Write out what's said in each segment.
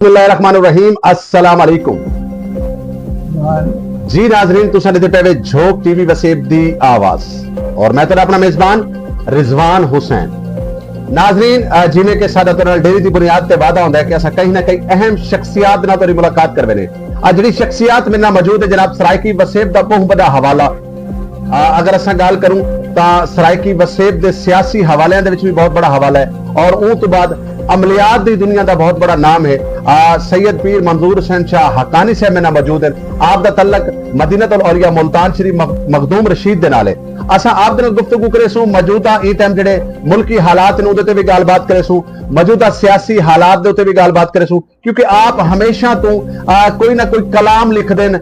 बिस्मिल्लाहिर्रहमानिर्रहीम अस्सलाम वालेकुम जी नाजरीन तुसा ने पे झोंक टीवी वसेब दी आवाज और मैं तेरा अपना मेजबान रिजवान हुसैन। नाजरीन जिमें के सादा डेरी की बुनियाद से वादा होता है कि असा कहीं ना कहीं अहम शख्सियात ना तो मुलाकात करवे ने। आज जी शख्सियात मेरे ना मौजूद है जनाब सरायकी वसेब का बहुत बड़ा हवाला। अगर असा गाल करूं तो सरायकी वसेब के सियासी हवाले भी बहुत बड़ा हवाला है और उस तो बाद अमलियात की दुनिया का बहुत बड़ा नाम है। सैयद पीर मंजूर हुसैन शाह हकानी साहब में ना मौजूद है। आप दा तल्लक मदीनतुल औलिया मुल्तान शरीफ मखदूम रशीद दे नाल है। असा आप दे नाल गुफ्तगू करे सू मौजूदा ई टाइम जेडे मुल्की हालात ने उहदे ते भी गलबात करे सू, मौजूदा सियासी हालात दे उत्ते भी गलबात करे सू, क्योंकि आप हमेशा तो कोई ना कोई कलाम लिख देन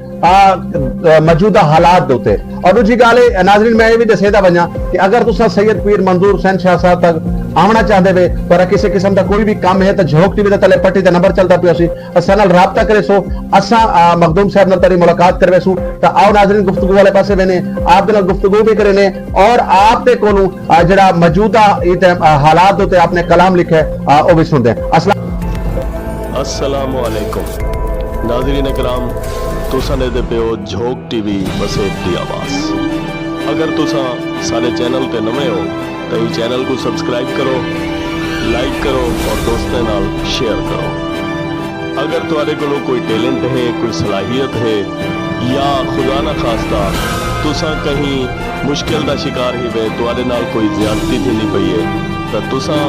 मौजूदा हालात दे उत्ते। और दूजी गल है नाज़रीन मैं ये भी दसेदा वजा कि अगर तुसा सैयद पीर मंजूर हुसैन शाह साहब तक आना चाहते वे पर किसी किस्म का कोई भी काम है तो झोंक टीवी तले पट्टी का नंबर चलता पिया सी असा नाल राबता करे सो असा मखदूम साहब नाल तारी मुलाकात करवे सू। तो आओ नाज़रीन गुफ्तगू वाले पासे वेने आप दे नाल गुफ्तगू भी करे ने और आप दे कोलों जड़ा मौजूदा हालात दे उत्ते आपने कलाम लिखा है वो भी सुनते हैं। अस्सलामु अलैकुम नाज़रीन इकराम, तुसा ने दे पियो झोंक टीवी वसेब दी आवाज़। अगर तुसा सारे चैनल ते नवे हो तो ये चैनल को सब्सक्राइब करो, लाइक करो और दोस्तों नाल शेयर करो। अगर तुम्हारे को कोई टैलेंट है, कोई सलाहियत है या खुदा ना खास्ता तुसा कहीं मुश्किल का शिकार ही वे तुम्हारे नाल कोई ज्यादती थी नहीं पई है तो तुसा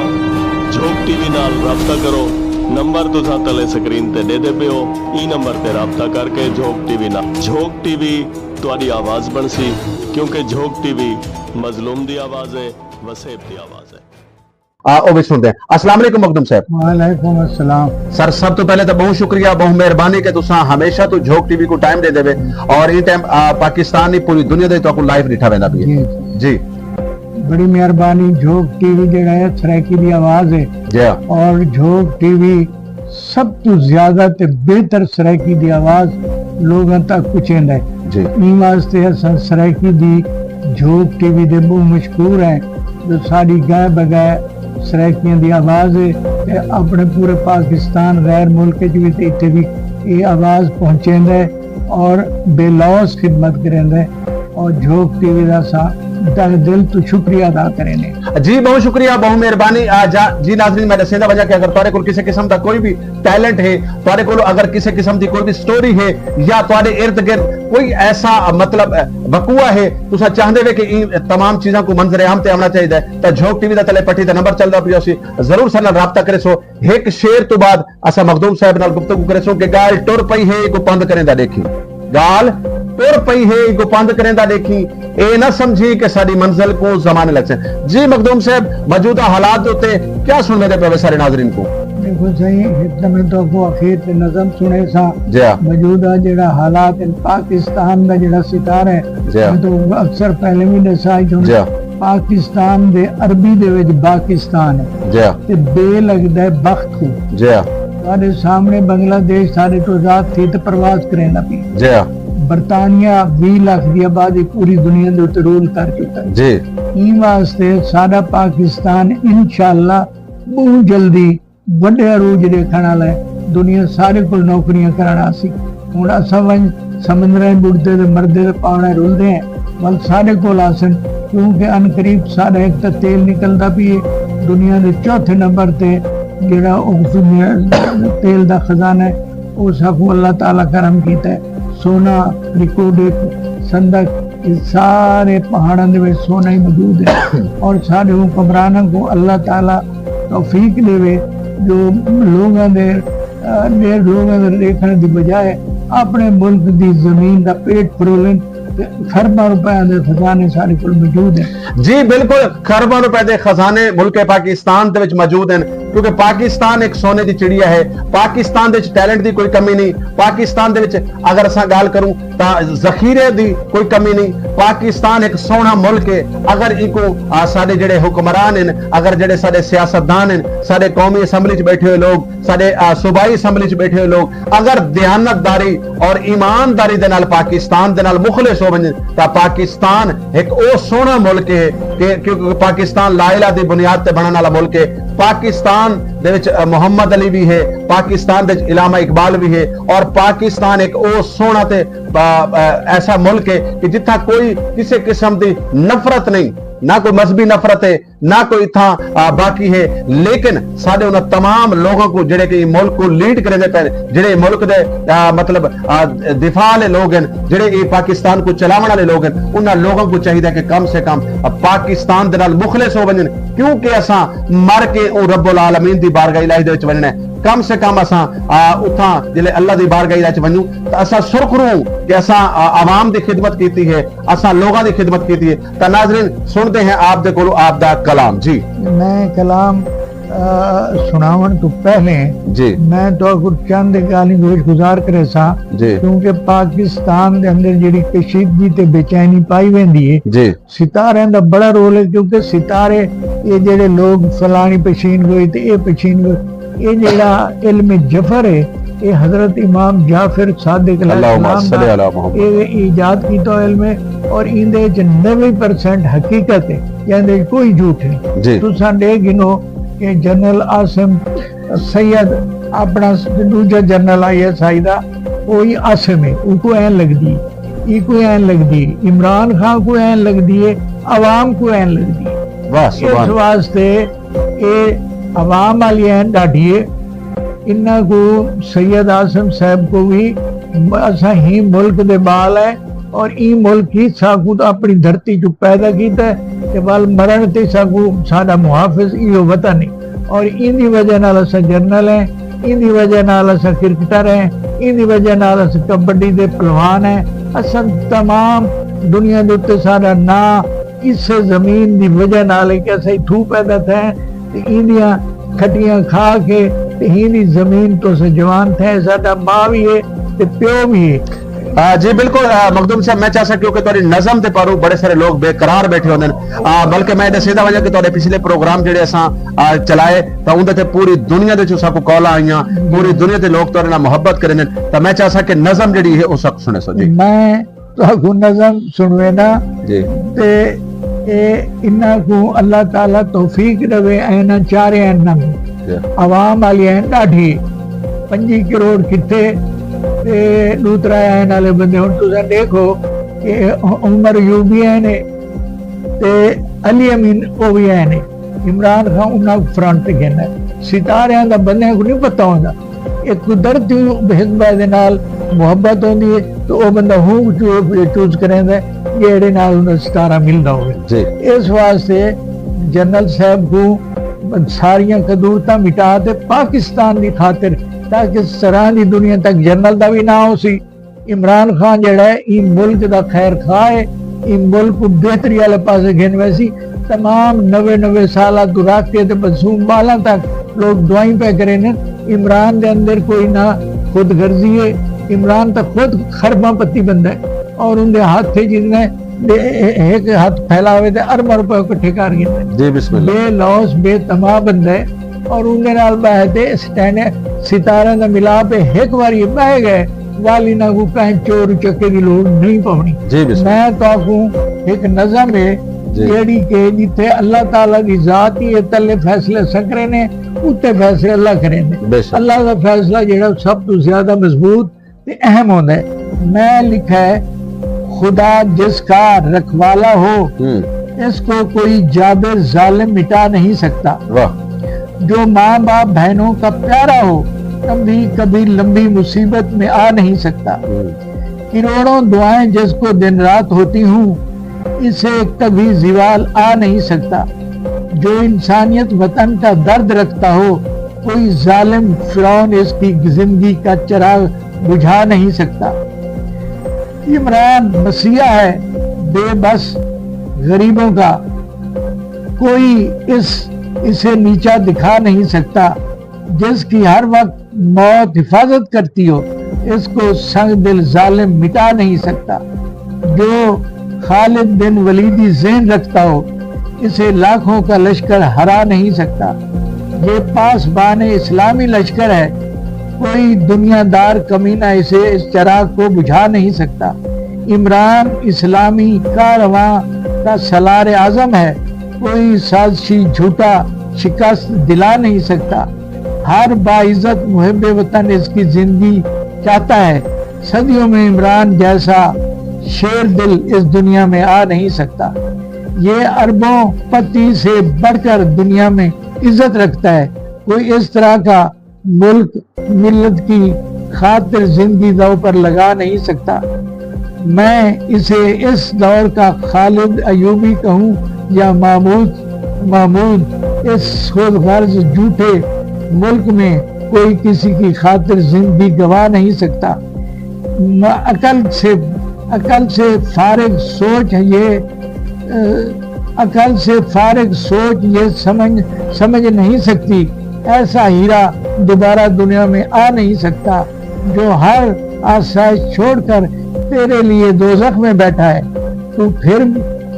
झोंक टीवी नाल रब्ता करो। नंबर तुसा तले स्क्रीन ते दे दे पे हो, ई नंबर ते रब्ता करके झोंक टीवी ना झोंक टीवी तुम्हारी आवाज़ बन सी, क्योंकि झोंक टीवी मजलूम दी आवाज़ है, वसेब दी आवाज़ है। वो भी सुनते हैं। अस्सलाम वालेकुम मखदूम साहब। वालेकुम अस्सलाम। सर सब तो पहले तो बहुत शुक्रिया, बहुत मेहरबानी कि तुसा हमेशा तो झोंक टीवी को टाइम दे देवे और ये टाइम पाकिस्तान की पूरी दुनिया दे तो लाइव दिखा वेंदा भी है जी। बड़ी मेहरबानी। झोंक टीवी जेड़ा है सरायकी दी आवाज है जी और झोंक टीवी सब तो ज्यादा ते बेहतर सरायकी दी आवाज लोगों तक पहुंचांदा है जी। ई वास्ते असां सरायकी दी झोंक टीवी दे बहुत मशहूर है जो साडी गाय बगाए सरायकियां दी आवाज है ते अपने पूरे पाकिस्तान गैर मुल्क च भी इत्थे भी ये आवाज पहुंचांदा है और बेलौस खिदमत करेंदा है और झोंक टीवी दा सा दिल तो शुक्रिया अदा करें जी। बहुत शुक्रिया, बहुत मेहरबानी। जी नाज़रीन मैं दसेंदा वजह कि अगर तुहाडे कोल किसी किस्म का कोई भी टैलेंट है, तुहाडे कोल अगर किसी किस्म की कोई भी स्टोरी है या तुहाडे इर्द गिर्द कोई ऐसा मतलब वकूआ है तुसा चाहते वे कि इन तमाम चीजों को मंजर आम ते आना चाहिए तो झोंक टीवी का तले पट्टी का नंबर चलता पिया सी जरूर सर राबता करे सो। एक शेर तो बाद असा मखदूम साहब नाल गुफ्तगू करे सो कि गाल टुर पई है को पंद करेंदा देखी, गाल टुर पई है को पंद करेंदा देखी, ए ना समझी कि साडी मंजिल को जमाने लग से। जी मखदूम साहब मौजूदा हालात होते क्या सुन मेरे पे सारे नाजरीन को देखो सही एकदम तो को आखिर ते नज़म सुने सा जी मौजूदा जेड़ा हालात इन पाकिस्तान दा जेड़ा सितारा है जी तो अक्सर पहले भी दसा ही जी पाकिस्तान दे अरबी दे विच पाकिस्तान है जी ते बे लगदा है बख्त को जी सारे सामने बांग्लादेश सारे तो आजाद थी तो प्रवास करेंदा पी जी बरतानिया 20 लाख की आबादी पूरी दुनिया के उत्ते रूल कर चुका है जी। ई वास्ते साडा पाकिस्तान इंशाअल्लाह बहुत जल्दी बड़े अरूज देखने वाला है। दुनिया सारे को नौकरियां कराना सी हुण असां समंदर बुढ़ते ते मरदे ते पाने रुलदे हैं बल सारे को आसन क्योंकि अनकरीब सारा एक तो तेल निकलता भी है दुनिया के चौथे नंबर ते जेड़ा तेल दा खजाना है उस हकू अल्लाह ताला करम कीता है। सोना रिकॉर्डेड संदक सारे पहाड़ों में सोना ही मौजूद है और सारे हुक्मरानों को अल्लाह ताला तौफीक देवे जो लोगों दे देखने की बजाय अपने मुल्क की जमीन का पेट फरोलन खरबा रुपए के खजाने सारे को मौजूद है। जी बिल्कुल खरबा रुपए के खजाने मुल्क पाकिस्तान दे विच मौजूद हैं क्योंकि पाकिस्तान एक सोने की चिड़िया है। पाकिस्तान दे टैलेंट की कोई कमी नहीं, पाकिस्तान दे विच अगर असां गाल करूं तो जखीरे की कोई कमी नहीं। पाकिस्तान एक सोहना मुल्क है। अगर इको साडे जेडे हुक्मरान हैं, अगर जेडे साडे सियासतदान हैं, साडे कौमी असैम्बली च बैठे हुए लोग, साडे सूबाई असैम्बली च बैठे हुए लोग अगर दयानतदारी और ईमानदारी दे नाल पाकिस्तान दे नाल मुखलिस हो वंजन तो पाकिस्तान एक ओ सोहना मुल्क है कि क्योंकि पाकिस्तान ला इलाहा दी बुनियाद ते बनने वाला मुल्क है। पाकिस्तान दे विच मोहम्मद अली भी है, पाकिस्तान दे विच इलामा इकबाल भी है, और पाकिस्तान एक ओ सोहना ते ऐसा मुल्क है कि जिथा कोई किसी किस्म की नफरत नहीं, ना कोई मजहबी नफरत है, ना कोई इथा बाकी है, लेकिन साडे उन तमाम लोगों को जेडे कि मुल्क को लीड करे पे, जेडे मुल्क दे मतलब दिफा वाले लोग हैं, जेडे पाकिस्तान को चलावन वाले लोग हैं, उन्हां लोगों को चाहिए कि कम से कम पाकिस्तान दे नाल मुखलिस हो वजन, क्योंकि असां मर के ओ रब्बुल आलमीन दी बारगाह इलाही दे विच वजना है। कम से कम असां उथा जिले अल्लाह दी बारगाह इलाही च वजूं तो असां सुरखरू कि असां आवाम दी खिदमत कीती है, असां लोगों दी खिदमत कीती है। तो नाज़रीन सुनते हैं आप दे कोलों आप दा कलाम। जी मैं कलाम सुनावन तो पहले जी मैं तो कुछ चंद गाली गुजार करे सा, जी क्योंकि पाकिस्तान दे अंदर जेडी कशीदगी ते बेचैनी पाई वेंदी है, जी सितारे दा बड़ा रोल है। क्योंकि सितारे ये जेडे लोग फलानी पशीन गोई ते ये पशीन गोई, ये जेड़ा इल्म जफर है ये हजरत इमाम जाफर सादिक ये ईजाद कीता इल्म है, और इंदे च 90% हकीकत है, यानी कोई झूठ नहीं। तुसां दे गिनो कि जनरल आसिम सैयद अपना दूजा जनरल ISI दा कोई आसिम है, उनको ऐन लगदी है, इको ऐन लगदी है, इमरान खान को ऐन लगदी है, अवाम को ऐन लगदी है। इस वास्ते ये अवाम वाली ऐन डाढ़ी है। इन्ना को सैयद आसिम साहब को भी असा ही मुल्क दे बाल है, और ई मुल्क ही साकू तो अपनी धरती जो पैदा कीता है ते वाल मरण ते साकू साडा मुहाफिज इहो वतन है, और इंदी वजह नाल असा जर्नल है, इंदी वजह नाल असा क्रिकेटर है, इंदी वजह नाल असा कबड्डी दे पहलवान है। असा तमाम दुनिया दे उत्ते साडा ना इस जमीन दी वजह नाल है कि असा इथू पैदा थे ते इंदियां खटियां खा के ते इंदी जमीन तो से जवान थे। साडा मां भी है ते प्यो भी है। जी बिल्कुल मखदूम साहब, मैं चाह सकती हूँ कि तुहाडी नज़म दे पर बड़े सारे लोग बेकरार बैठे होंदे ने, बल्कि मैं दसेदा वजह कि तुहाडे पिछले प्रोग्राम जेडे असां चलाए तो उंदे ते पूरी दुनिया दे चों साकू कॉल आईयां, पूरी दुनिया दे लोग तुहाडे नाल मोहब्बत करे ने, तो मैं चाह कि नज़म जेडी है उस वक्त सुने सो। जी मैं तो नज़म सुनवे ना जी ते इन्ना को अल्लाह ताला तौफीक देवे। ऐना चारे ऐना अवाम वाली ऐन डाढ़ी 25 करोड़ किथे ते दूसरा ऐन वाले बंदे। हुण तुसां देखो कि उमर यूबी ऐ ने ते अली अमीन ओ भी ऐ ने, इमरान खान उन्हां फ्रंट ते कहना सितारियां दा बंदे को नहीं पता होंदा। एक कुदरती हिस्बा दे नाल मुहब्बत होंदी है तो वो बंदा हूं चूज करेंदा जेड़े नाल उन्हें सितारा मिलदा होवे। इस वास्ते जनरल साहब को सारियां कदूरतां मिटा दे पाकिस्तान दी खातिर, ताकि सराह दी दुनिया तक जनरल दा भी ना हो सी। इमरान खान जेड़ा है ई मुल्क दा खैर खा है, ई मुल्क को बेहतरी वाले पासे गिनवे सी। तमाम 90 साल तो रख के मासूम बाला तक लोग दुआई पे करे ने। इमरान दे अंदर कोई ना खुद गर्जी है, इमरान तो खुद खरबा पत्ती बंदा है, और उनके हाथ थे जिसने एक हाथ फैलावे थे अरब रुपए इकट्ठे कर गए। बेलौस बेतमा बंदा है, और उनके नाल बहते स्टैंड सितारे का मिलाप एक बारी बह गए वाली ना को कहीं चोर चक्के की लोड़ नहीं पवनी। मैं तो एक नज़म है जेड़ी के जिथे अल्लाह ताला की जात ही तले फैसले सकरे ने, उत्ते फैसले अल्लाह करे ने। अल्लाह का फैसला जेड़ा सब तो ज्यादा मजबूत ते अहम होता है। मैं लिखा है खुदा जिसका रखवाला हो इसको कोई जाबिर जालिम मिटा नहीं सकता। जो माँ बाप बहनों का प्यारा हो कभी कभी लंबी मुसीबत में आ नहीं सकता। करोड़ों दुआएं जिसको दिन रात होती हूँ इसे कभी जिवाल आ नहीं सकता। जो इंसानियत वतन का दर्द रखता हो कोई जालिम फिरौन इसकी जिंदगी का चिराग बुझा नहीं सकता। इमरान मसीहा है बेबस गरीबों का, कोई इसे नीचा दिखा नहीं सकता। जिसकी हर वक्त मौत हिफाजत करती हो इसको संग दिल जालिम मिटा नहीं सकता। जो खालिद बिन वलीदी ज़हन रखता हो इसे लाखों का लश्कर हरा नहीं सकता। ये पासबान इस्लामी लश्कर है, कोई दुनियादार कमीना इसे इस चिराग को बुझा नहीं सकता। इमरान इस्लामी कारवां का सलार आजम है, कोई साजिशी झूठा शिकस्त दिला नहीं सकता। हर बाइज्जत मुहिब वतन इसकी जिंदगी चाहता है। सदियों में इमरान जैसा शेर दिल इस दुनिया में आ नहीं सकता। ये अरबों पति से बढ़कर दुनिया में इज्जत रखता है। कोई इस तरह का मुल्क मिल्लत की खातिर जिंदगी दांव पर लगा नहीं सकता। मैं इसे इस दौर का खालिद अयूबी कहूँ या महमूद इस खुदगर्ज झूठे मुल्क में कोई किसी की खातिर जिंदगी गवा नहीं सकता। अकल से फारिग सोच है ये अकल से फारिग सोच ये समझ नहीं सकती। ऐसा हीरा दोबारा दुनिया में आ नहीं सकता जो हर आसाइश छोड़कर तेरे लिए दोज़ख में बैठा है। तू फिर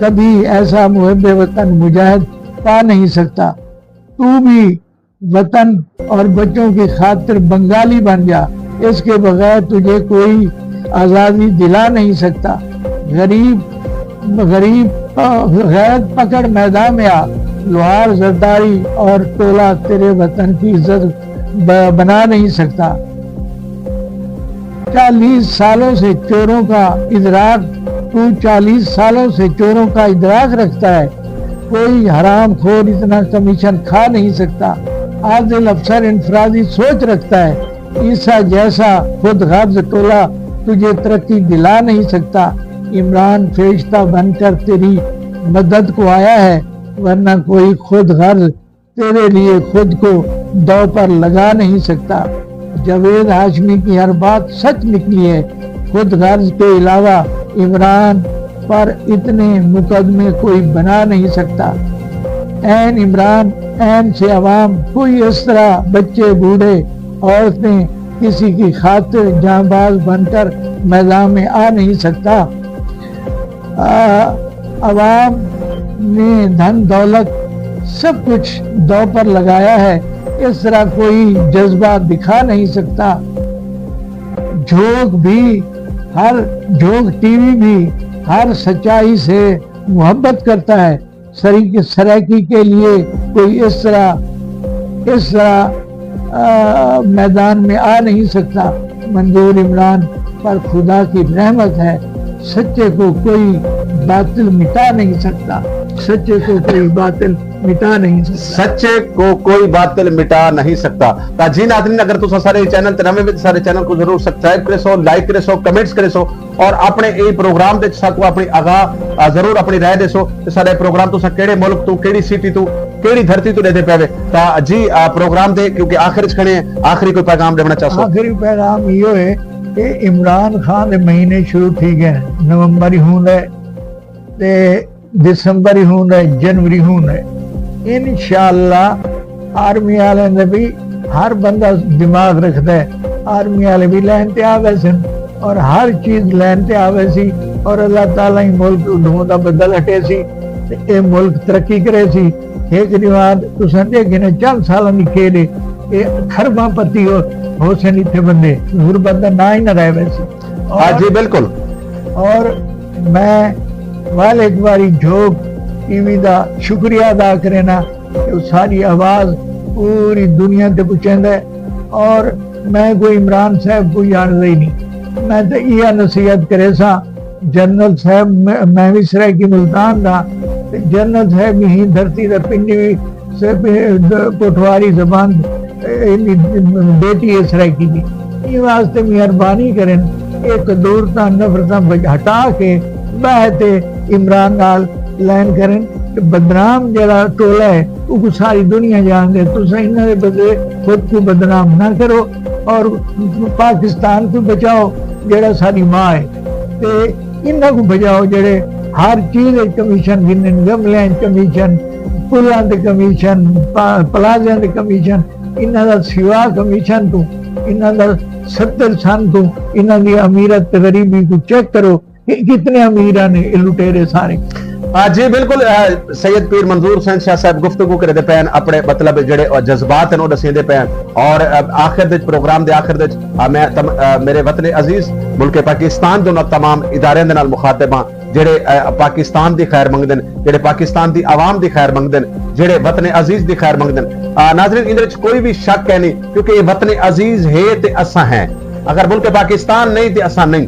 कभी ऐसा मुहिब वतन मुजाहिद पा नहीं सकता। तू भी वतन और बच्चों की खातिर बंगाली बन जा। इसके बगैर तुझे कोई आज़ादी दिला नहीं सकता। गरीब गैरत पकड़ मैदान में आ। लोहार जरदारी और टोला तेरे वतन की इज्जत बना नहीं सकता। 40 सालों से चोरों का इदराक तू 40 सालों से चोरों का इदराक रखता है। कोई हराम खोर इतना कमीशन खा नहीं सकता। आदिल अफसर इंफरादी सोच रखता है। ईसा जैसा खुद गर्ज टोला तुझे तरक्की दिला नहीं सकता। इमरान फरिश्ता बनकर तेरी मदद को आया है, वरना कोई खुद गर्ज तेरे लिए खुद को दांव पर लगा नहीं सकता। जावेद हाशमी की हर बात सच निकली है। खुद गर्ज के अलावा इमरान पर इतने मुकदमे कोई बना नहीं सकता। ऐन इमरान ऐन से अवाम कोई इस तरह बच्चे बूढ़े औरतें किसी की खातिर जांबाज बनकर मैदान में आ नहीं सकता। अवाम ने धन दौलत सब कुछ दांव पर लगाया है। इस तरह कोई जज्बा दिखा नहीं सकता। झोंक टीवी भी हर सच्चाई से मोहब्बत करता है। सराकी के लिए कोई इस तरह मैदान में आ नहीं सकता। मंजूर इमरान पर खुदा की रहमत है। सच्चे को कोई बातिल मिटा नहीं सकता। सच्चे को कोई बातिल मिटा नहीं सकता। सच्चे को कोई बातिल मिटा नहीं सकता। ता जी नाज़रीन, अगर तुम सारे चैनल ते नवे सारे चैनल को जरूर सब्सक्राइब करे सो, लाइक करे सो, कमेंट्स करे सो और अपने ए प्रोग्राम दे साकू अपनी आगाह जरूर अपनी राय दे सो ते सारे प्रोग्राम तुसा केड़े मुल्क तू केड़ी सिटी तू केड़ी धरती तू देते पावे। ता जी प्रोग्राम दे क्योंकि आखिर च खड़े आखिरी कोई पैगाम देना चाहसो? आखिरी पैगाम यो है कि इमरान खान दे महीने शुरू थी गए। नवंबर ही होंदा है ते दिसंबर ही होंदा है, जनवरी होंदा है। इंशाअल्लाह आर्मी वाले ने भी हर बंदा दिमाग रखता है। आर्मी वाले भी लैन ते आवे सन और हर चीज लैन ते आवे सी और अल्लाह ताला ही मुल्क ढूंढा बदल हटे सी ते ए मुल्क तरक्की करे सी। एक रिवाज तुसां देखे ने 4 साल दी खेल ए खरबा पति हो सन इथे बंदे गुरबत दा ना ही ना रहे वैसे। हाँ जी बिल्कुल। और मैं वाल एक बारी झोंक टीवी का शुक्रिया अदा करे ना कि सारी आवाज पूरी दुनिया ते पहुंचाता है। और मैं कोई इमरान साहब को जानता ही नहीं। मैं तो यह नसीहत करे सा जनरल साहब मैं भी सरायकी मुल्तान का जनरल साहब ही धरती का पिंडी से पोठवारी जबान बेटी है सरायकी की। ये वास्ते मेहरबानी करें एक दूरता नफरत हटा के बहते इमरान नाल लैन करें। बदनाम जरा टोला है वो सारी दुनिया जान दे। तुम इन्हों के बदले खुद को बदनाम ना करो और पाकिस्तान को बचाओ जरा सारी माँ है। ते इन्हों को बचाओ जड़े हर चीज कमीशन गिने, गमलियां कमीशन, पुलों के कमीशन, प्लाजा के कमीशन, इन्हों का सिवा कमीशन तू इन्हों का 70 सन तू इन्हों की अमीरत गरीबी को चेक करो कि कितने अमीर ने लुटेरे सारे। जी बिल्कुल। सैयद पीर मंजूर हुसैन शाह साहब गुफ्तगू करते पैन अपने मतलब जेड़े जज्बात हैं दसेंदे पैन। और आखिर दे प्रोग्राम दे आखिर दे मैं मेरे वतन अजीज मुल्क पाकिस्तान दो तमाम इदारे दे नाल मुखातिब हां ਜਿਹੜੇ ਪਾਕਿਸਤਾਨ ਦੀ ਖੈਰ ਮੰਗਦੇ ਨੇ, ਜਿਹੜੇ ਪਾਕਿਸਤਾਨ ਦੀ ਆਵਾਮ ਦੀ ਖੈਰ ਮੰਗਦੇ ਨੇ, ਜਿਹੜੇ ਵਤਨ ਅਜ਼ੀਜ਼ ਦੀ ਖੈਰ ਮੰਗਦੇ ਨੇ। ਨਾਜ਼ਰੀਨ ਇਹਦੇ ਵਿੱਚ ਕੋਈ ਵੀ ਸ਼ੱਕ ਹੈ ਨਹੀਂ, ਕਿਉਂਕਿ ਇਹ ਵਤਨ ਅਜ਼ੀਜ਼ ਹੈ ਤੇ ਅਸਾਂ ਹੈ। अगर मुल्क पाकिस्तान नहीं तो असा नहीं।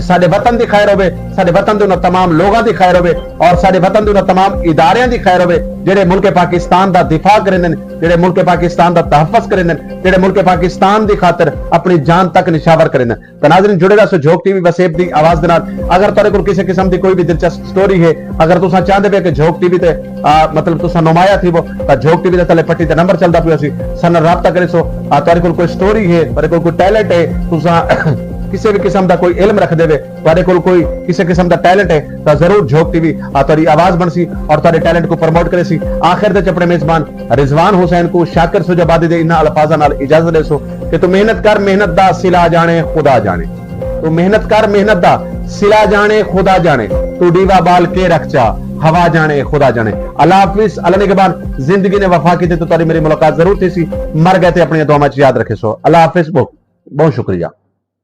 साडे वतन की खैर होवे, साडे वतन दे तमाम लोगों की खैर होवे और साडे वतन दे तमाम इदारियां की खैर होवे जेडे मुल्क पाकिस्तान का दिफा करेंदे ने, जेडे मुल्क पाकिस्तान का तहफ़्फ़ुज़ करेंदे ने, जेडे मुल्क पाकिस्तान की खातिर अपनी जान तक निशावर करेंदे। तो नाज़रीन जुड़े रहो झोक टीवी वसेब की आवाज़ दे नाल। अगर तुहाडे कोल किसी किस्म की कोई भी दिलचस्प स्टोरी है, अगर तुसां चाहते पे कि झोक टीवी ते मतलब तुसां नुमाया थी वो, तो झोक टीवी के तले पट्टी ते नंबर चलता पिया सी, सन राब्ता करे सो। तुहाडे कोल कोई स्टोरी है, तुहाडे कोल कोई टैलेंट है, तुसां किसी भी किस्म का कोई इल्म रख देवे, तुहाडे कोल कोई किसी किस्म का टैलेंट है, तो जरूर झोक टीवी तुहाडी आवाज बनसी और तुहाडे टैलेंट को प्रमोट करे सी। आखिर दे अपने मेजबान रिजवान हुसैन को शाकिर सुजाबादी दे इन्हां अल्फाजां नाल इजाजत देसो कि तू मेहनत कर, मेहनत दा सिला जाने खुदा जाने। तू मेहनत कर, मेहनत दा सिला जाने खुदा जाने। तू दीवा बाल के रख चा, हवा जाने खुदा जाने। अल्लाह हाफिज। अल्लाह निगहबान। जिंदगी ने वफा की तो तुहाडी मेरी मुलाकात जरूर थी सी, मर गए थे अपनी दुआ में याद रखे सो। अल्लाह हाफिज। बहुत बहुत शुक्रिया।